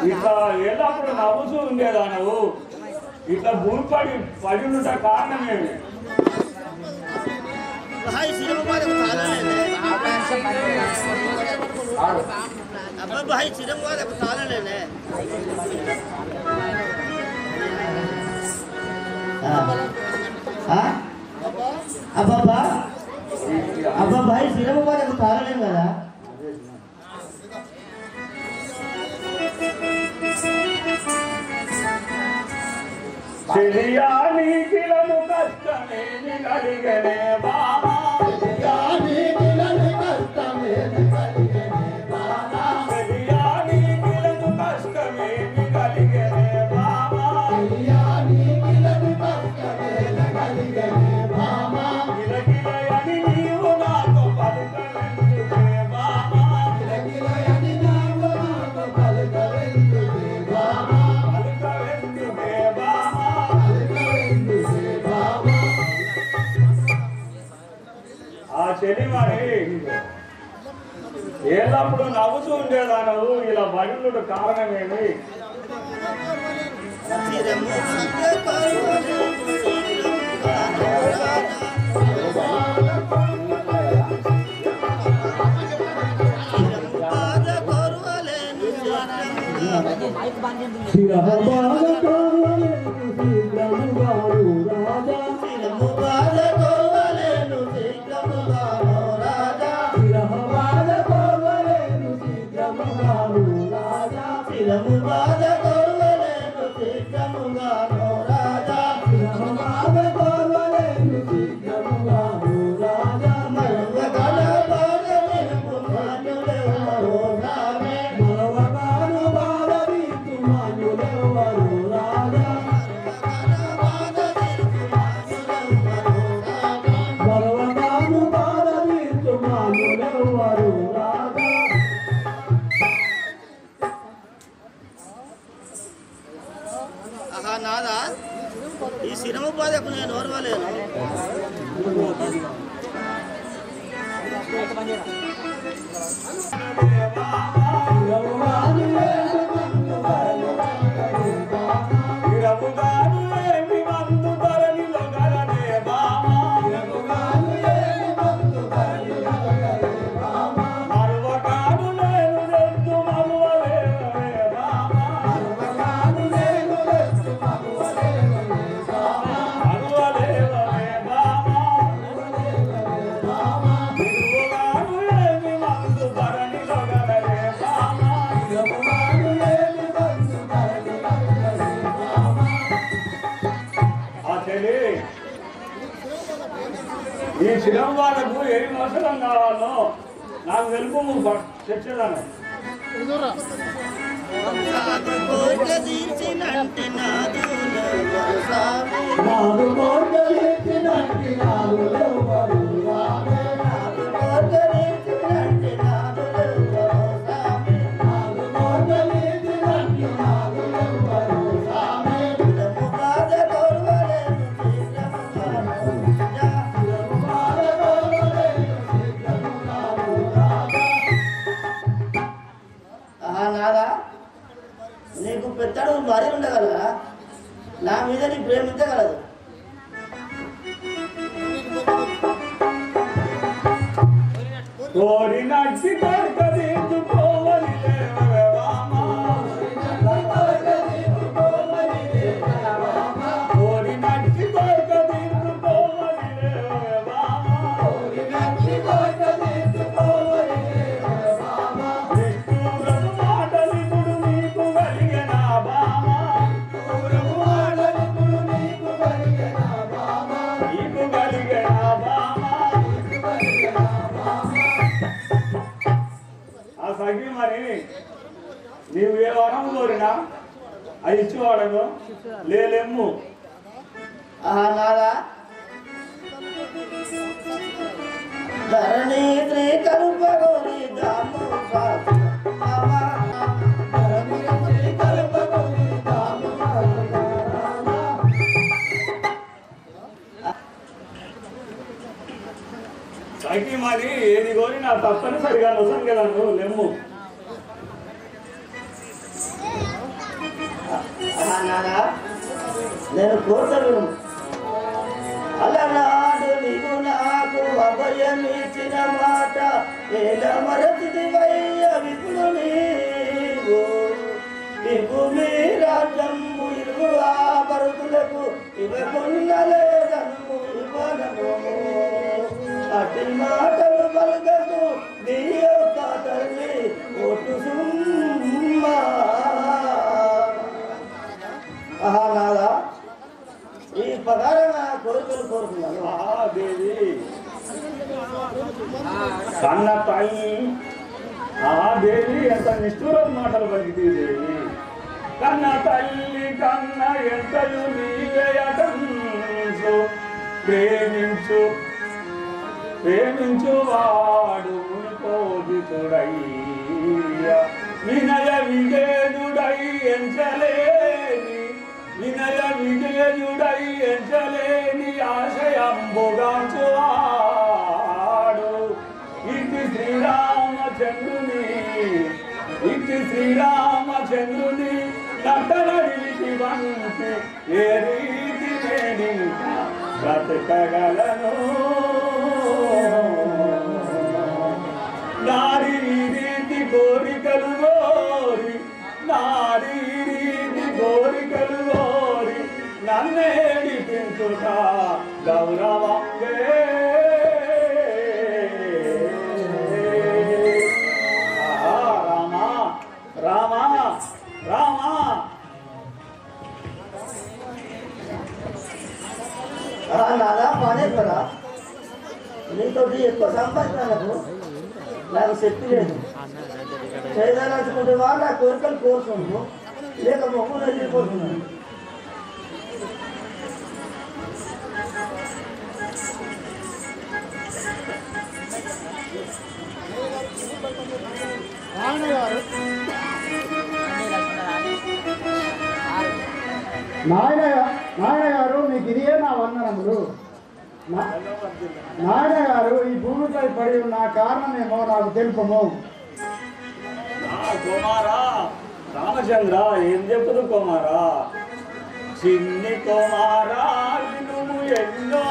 ఇట్లా ఎల్లప్పుడు నవ్వుతూ ఉండేదా నువ్వు ఇట్లా భూమి పడి ఉంట కారణమేమి? भाई सिरम वाले ताला लेने अब्बा भाई सिरम वाले ताला लेने కదా చెలియాని కిలను కష్టమే నిగలిగనే బామా చెలియాని కిలను కష్టమే నిగలిగనే బామా చెలియాని కిలను కష్టమే నిగలిగనే బామా చెలియాని కిలను కష్టమే నిగలిగనే బామా గిలగిలయని నీవు నాకు పలుకవెందుకే బామా గిలగిలయని నీవు నాకు పలుకవెందుకే బామా పలుకవెందుకే బామా ఆ చెలి మరి ఎల్లప్పుడు నవ్వుతూ ఉండేదాను ఇలా బడులుడు కారణమేమి? నాదా ఈ సినిమా బాధకు నేను ఓర్వలేను. ఈ శిలం వాళ్ళకు ఏ అవసరం కావాలో నాకు తెలుపు తెచ్చేదాన్ని. నీకు పెద్దడు మరీ ఉండగలరా? నా మీద నీ ప్రేమించగలదు. వరం కోరినా అది ఇచ్చివాడను లేలెమ్ము. నాదా ధరణి శ్రీ కల్పగౌరి దాము అయితే మరి ఏది కోరి నా తప్పనిసరిగా నొసంగలను లెమ్ము. నాదా నేను కోరుతాను అలనాడు నీవు నాకు అభయమిచ్చిన మాట ఎలా మరచితివయ్య విపుడు నీవు ఇవు మీ రాజ్యము ఇరుగు ఆ భరతులకు ఇవ్వకున్నలేదను ఇవ్వనము అతి మాటలు పలుకకు నీ యొక్క తల్లి ఒట్టు సుమ్మా. నాదా ఈ ప్రకారంగా కోరికలు కోరుకున్నాను. దేవి కన్న తల్లి దేవి ఎంత నిష్ఠూరం మాటలు పలికితే దేవి. కన్న తల్లి కన్న ఎంతలు నీవేయటంచు ప్రేమించు ప్రేమించు వాడు మునిపోదితుడయ్య వినయ విజేయుడై ఎంచలేని వినయ విజేయుడై ఎంచలేని ఆశయంబుగాంచువాడు ఇటు శ్రీరామచంద్రుని నటనడికి వంటి ఏ రీతి నేనింకా బ్రతకగలను. నారీ రీతి కోరికలు గోరి నారీ రీతి కోరికలు గోరి నన్నేడిపించుట గౌరవంగే. రామా రామా రామా నాదా పానేశ్వరా నీతో ఎక్కువ సంపాదించినందుకు నాకు శక్తి లేదు. చేయదలుచుకుంటే వాళ్ళు నా కోరికలు కోరుతున్నాను లేక మొక్కులు వెళ్ళిపోతున్నాను. నాయన గారు మీకు ఇదే నా వందనములు. నాయన గారు ఈ భూమిపై పడి ఉన్న కారణమేమో నాకు తెలుపము. కుమారా రామచంద్ర ఏం చెప్పుదు కుమారా. చిన్ని కుమారా నువ్వు ఎన్నో